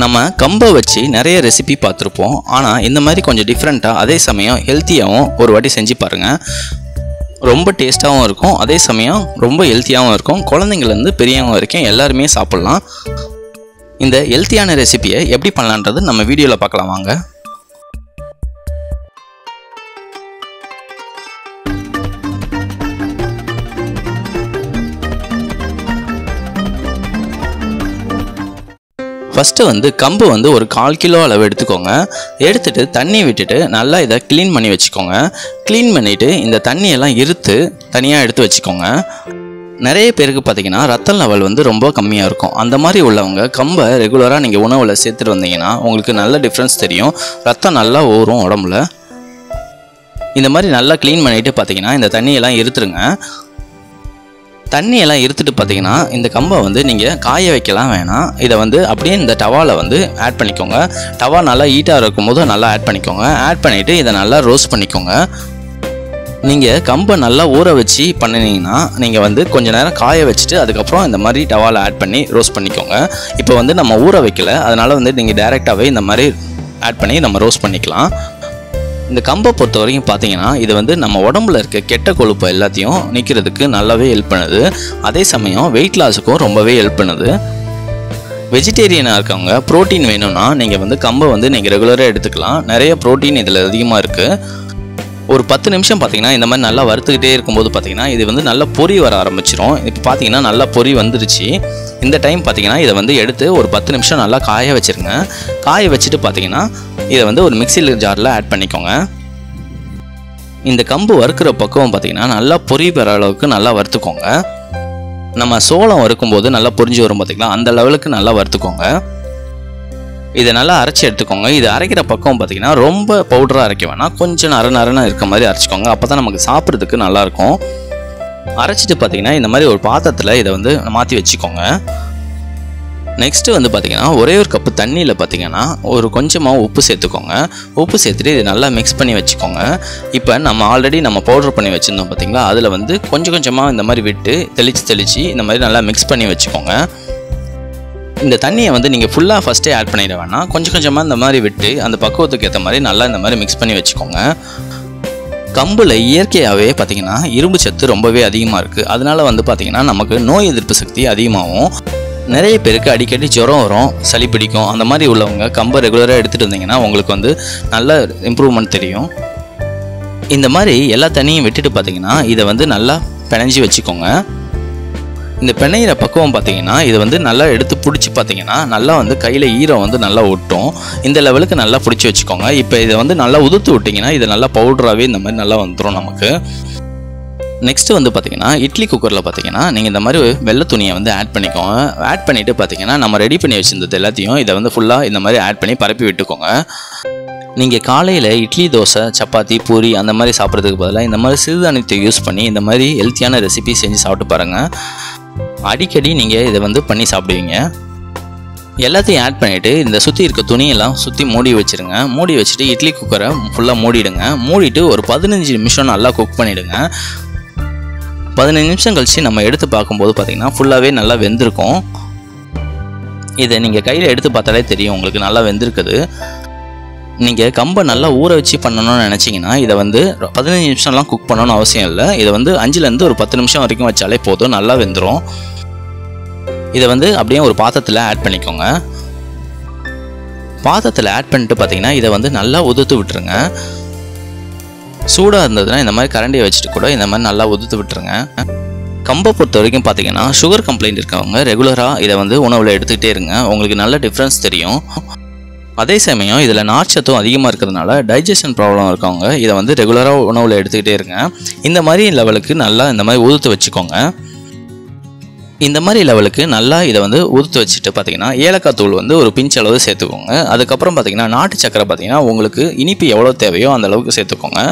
நம்ம கம்பை வச்சு நிறைய ரெசிபி பார்த்துருப்போம். ஆனால் இந்த மாதிரி கொஞ்சம் டிஃப்ரெண்ட்டாக அதே சமயம் ஹெல்த்தியாகவும் ஒரு வாட்டி செஞ்சு பாருங்கள். ரொம்ப டேஸ்ட்டாகவும் இருக்கும், அதே சமயம் ரொம்ப ஹெல்த்தியாகவும் இருக்கும். குழந்தைங்கள்லேருந்து பெரியவங்க வரைக்கும் எல்லாருமே சாப்பிட்லாம். இந்த ஹெல்த்தியான ரெசிபியை எப்படி பண்ணலான்றது நம்ம வீடியோவில் பார்க்கலாம் வாங்க. ஃபஸ்ட்டு கம்பு ஒரு 1/4 கிலோ அளவு எடுத்துக்கோங்க. எடுத்துகிட்டு தண்ணி விட்டுட்டு நல்லா இதை க்ளீன் பண்ணி வச்சுக்கோங்க. க்ளீன் பண்ணிவிட்டு இந்த தண்ணியெல்லாம் இருத்து தனியாக எடுத்து வச்சுக்கோங்க. நிறைய பேருக்கு பார்த்திங்கன்னா ரத்த லெவல் ரொம்ப கம்மியாக இருக்கும். அந்த மாதிரி உள்ளவங்க கம்பை ரெகுலராக நீங்கள் உணவில் சேர்த்துட்டு வந்தீங்கன்னா உங்களுக்கு நல்ல டிஃப்ரென்ஸ் தெரியும். ரத்தம் நல்லா ஊறும் உடம்புல. இந்த மாதிரி நல்லா க்ளீன் பண்ணிவிட்டு பார்த்திங்கன்னா இந்த தண்ணியெல்லாம் இருத்துருங்க. தண்ணியெல்லாம் இருத்துட்டு பார்த்தீங்கன்னா இந்த கம்பை நீங்கள் காய வைக்கலாம் வேணாம். இதை அப்படியே இந்த டவாவில் ஆட் பண்ணிக்கோங்க. டவா நல்லா ஹீட்டாக இருக்கும்போது நல்லா ஆட் பண்ணிக்கோங்க. ஆட் பண்ணிவிட்டு இதை நல்லா ரோஸ்ட் பண்ணிக்கோங்க. நீங்கள் கம்பை நல்லா ஊற வச்சு பண்ணினீங்கன்னா நீங்கள் கொஞ்சம் நேரம் காய வச்சுட்டு அதுக்கப்புறம் இந்த மாதிரி டவாவில் ஆட் பண்ணி ரோஸ்ட் பண்ணிக்கோங்க. இப்போ நம்ம ஊற வைக்கல, அதனால் நீங்கள் டைரெக்டாகவே இந்த மாதிரி ஆட் பண்ணி நம்ம ரோஸ்ட் பண்ணிக்கலாம். இந்த கம்பை பொறுத்த வரைக்கும் பார்த்தீங்கன்னா இது நம்ம உடம்புல இருக்க கெட்ட கொழுப்பு எல்லாத்தையும் நீக்கிறதுக்கு நல்லாவே ஹெல்ப் பண்ணுது. அதே சமயம் வெயிட் லாஸுக்கும் ரொம்பவே ஹெல்ப் பண்ணுது. வெஜிடேரியனாக இருக்கவங்க ப்ரோட்டீன் வேணும்னா நீங்கள் கம்பை நீங்கள் ரெகுலராக எடுத்துக்கலாம். நிறைய ப்ரோட்டீன் இதில் அதிகமாக இருக்குது. ஒரு 10 நிமிஷம் பார்த்தீங்கன்னா இந்த மாதிரி நல்லா வறுத்துக்கிட்டே இருக்கும்போது பார்த்தீங்கன்னா இது நல்லா பொரி வர ஆரம்பிச்சிடும். இப்போ பார்த்தீங்கன்னா நல்லா பொரி வந்துருச்சு. இந்த டைம் பார்த்தீங்கன்னா இதை எடுத்து ஒரு 10 நிமிஷம் நல்லா காய வச்சுருங்க. காய வச்சுட்டு பார்த்தீங்கன்னா இதை ஒரு மிக்ஸி ஜாரில் ஆட் பண்ணிக்கோங்க. இந்த கம்பு வறுக்கிற பக்குவம் பார்த்தீங்கன்னா நல்லா பொரி வர அளவுக்கு நல்லா வறுத்துக்கோங்க. நம்ம சோளம் வறுக்கும்போது நல்லா பொரிஞ்சு வரும் பார்த்தீங்களா, அந்த லெவலுக்கு நல்லா வறுத்துக்கோங்க. இதை நல்லா அரைச்சி எடுத்துக்கோங்க. இது அரைக்கிற பக்கம் பார்த்தீங்கன்னா ரொம்ப பவுடராக அரைக்க வேணாம், கொஞ்சம் நரநரன்னு இருக்க மாதிரி அரைச்சிக்கோங்க. அப்போ தான் நமக்கு சாப்பிட்றதுக்கு நல்லாயிருக்கும். அரைச்சிட்டு பார்த்தீங்கன்னா இந்த மாதிரி ஒரு பாத்திரத்தில் இதை மாற்றி வச்சுக்கோங்க. நெக்ஸ்ட்டு பார்த்தீங்கன்னா ஒரே ஒரு கப்பு தண்ணியில் பார்த்தீங்கன்னா ஒரு கொஞ்சமாக உப்பு சேர்த்துக்கோங்க. உப்பு சேர்த்துட்டு இதை நல்லா மிக்ஸ் பண்ணி வச்சுக்கோங்க. இப்போ நம்ம ஆல்ரெடி பவுடர் பண்ணி வச்சுருந்தோம் பார்த்தீங்களா, அதில் கொஞ்சம் கொஞ்சமாக இந்த மாதிரி விட்டு தெளித்து இந்த மாதிரி நல்லா மிக்ஸ் பண்ணி வச்சுக்கோங்க. இந்த தண்ணியை நீங்கள் ஃபுல்லாக ஃபஸ்ட்டே ஆட் பண்ணிட வேணாம், கொஞ்சம் கொஞ்சமாக இந்த மாதிரி விட்டு அந்த பக்குவத்துக்கு ஏற்ற மாதிரி நல்லா இந்த மாதிரி மிக்ஸ் பண்ணி வச்சுக்கோங்க. கம்பில் இயற்கையாகவே பார்த்திங்கன்னா இரும்பு சத்து ரொம்பவே அதிகமாக இருக்குது. அதனால் பார்த்திங்கன்னா நமக்கு நோய் எதிர்ப்பு சக்தி அதிகமாகும். நிறைய பேருக்கு அடிக்கடி ஜுரம் வரும், சளி பிடிக்கும். அந்த மாதிரி உள்ளவங்க கம்பை ரெகுலராக எடுத்துகிட்டு வந்தீங்கன்னா உங்களுக்கு நல்ல இம்ப்ரூவ்மெண்ட் தெரியும். இந்த மாதிரி எல்லா தண்ணியும் விட்டுட்டு பார்த்திங்கன்னா இதை நல்லா பிணைஞ்சி வச்சுக்கோங்க. இந்த பிணையிற பக்குவம் பார்த்தீங்கன்னா இது நல்லா எடுத்து பிடிச்சி பார்த்தீங்கன்னா நல்லா கையில் ஈரம் நல்லா ஒட்டும். இந்த லெவலுக்கு நல்லா பிடிச்சி வச்சுக்கோங்க. இப்போ இதை நல்லா உதுத்து விட்டிங்கன்னா இது நல்லா பவுடராகவே இந்த மாதிரி நல்லா வந்துடும் நமக்கு. நெக்ஸ்ட்டு பார்த்தீங்கன்னா இட்லி குக்கரில் பார்த்தீங்கன்னா நீங்கள் இந்த மாதிரி வெள்ளை துணியை ஆட் பண்ணிக்கோங்க. ஆட் பண்ணிவிட்டு பார்த்தீங்கன்னா நம்ம ரெடி பண்ணி வச்சுருந்தது எல்லாத்தையும் இதை ஃபுல்லாக இந்த மாதிரி ஆட் பண்ணி பரப்பி விட்டுக்கோங்க. நீங்கள் காலையில் இட்லி, தோசை, சப்பாத்தி, பூரி அந்த மாதிரி சாப்பிட்றதுக்கு பதிலாக இந்த மாதிரி சிறுதானியத்தை யூஸ் பண்ணி இந்த மாதிரி ஹெல்த்தியான ரெசிபி செஞ்சு சாப்பிட்டு பாருங்கள். அடிக்கடி நீங்கள் இதை பண்ணி சாப்பிடுவீங்க. எல்லாத்தையும் ஆட் பண்ணிவிட்டு இந்த சுற்றி இருக்க துணியெல்லாம் சுற்றி மூடி வச்சுருங்க. மூடி வச்சுட்டு இட்லி குக்கரை ஃபுல்லாக மூடிடுங்க. மூடிட்டு ஒரு 15 நிமிஷம் நல்லா குக் பண்ணிவிடுங்க. 15 நிமிஷம் கழித்து நம்ம எடுத்து பார்க்கும்போது பார்த்திங்கன்னா ஃபுல்லாகவே நல்லா வெந்திருக்கும். இதை நீங்கள் கையில் எடுத்து பார்த்தாலே தெரியும் உங்களுக்கு நல்லா வெந்திருக்குது. நீங்கள் கம்பை நல்லா ஊற வச்சு பண்ணணும்னு நினச்சிங்கன்னா இதை 15 நிமிஷம்லாம் குக் பண்ணணும்னு அவசியம் இல்லை. இதை 5லேருந்து ஒரு 10 நிமிஷம் வரைக்கும் வச்சாலே போதும், நல்லா வெந்துடும். இதை அப்படியே ஒரு பாத்திரத்தில் ஆட் பண்ணிக்கோங்க. பாத்திரத்தில் ஆட் பண்ணிட்டு பார்த்தீங்கன்னா இதை நல்லா உதுத்து விட்டுருங்க. சூடாக இருந்ததுன்னா இந்த மாதிரி கரண்டியை வச்சுட்டு கூட இந்த மாதிரி நல்லா உதுத்து விட்டுருங்க. கம்பை பொறுத்த வரைக்கும் பார்த்தீங்கன்னா சுகர் கம்ப்ளைண்ட் இருக்கவங்க ரெகுலராக இதை உணவில் எடுத்துக்கிட்டே இருங்க, உங்களுக்கு நல்ல டிஃப்ரென்ஸ் தெரியும். அதே சமயம் இதில் நார்ச்சத்தும் அதிகமாக இருக்கிறதுனால டைஜஷன் ப்ராப்ளம் இருக்கவங்க இதை ரெகுலராக உணவில் எடுத்துக்கிட்டே இருங்க. இந்த மாதிரி லெவலுக்கு நல்லா இந்த மாதிரி உதுத்து வச்சுக்கோங்க. இந்த மாதிரி லெவலுக்கு நல்லா இதை உதுத்து வச்சுட்டு பார்த்தீங்கன்னா ஏலக்காய் தூள் ஒரு பிஞ்ச் அளவு சேர்த்துக்கோங்க. அதுக்கப்புறம் பார்த்தீங்கன்னா நாட்டு சக்கரை பார்த்தீங்கன்னா உங்களுக்கு இனிப்பு எவ்வளோ தேவையோ அந்த அளவுக்கு சேர்த்துக்கோங்க.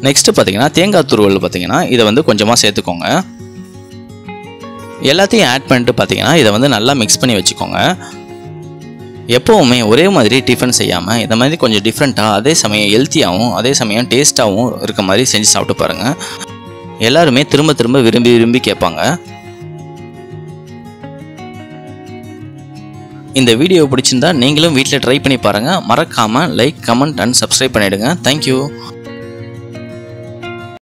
நெக்ஸ்ட்டு பார்த்தீங்கன்னா தேங்காய் துருவல் பார்த்தீங்கன்னா இதை கொஞ்சமாக சேர்த்துக்கோங்க. எல்லாத்தையும் ஆட் பண்ணிட்டு பார்த்தீங்கன்னா இதை நல்லா மிக்ஸ் பண்ணி வச்சுக்கோங்க. எப்போவுமே ஒரே மாதிரி டிஃபன் செய்யாமல் இந்த மாதிரி கொஞ்சம் டிஃப்ரெண்ட்டாக அதே சமயம் ஹெல்த்தியாகவும் அதே சமயம் டேஸ்ட்டாகவும் இருக்க மாதிரி செஞ்சு சாப்பிட்டு பாருங்கள். எல்லாருமே திரும்ப திரும்ப விரும்பி கேட்பாங்க. இந்த வீடியோ பிடிச்சிருந்தா நீங்களும் வீட்டில் ட்ரை பண்ணி பாருங்கள். மறக்காமல் லைக், கமெண்ட் அண்ட் சப்ஸ்கிரைப் பண்ணிவிடுங்க. தேங்க்யூ.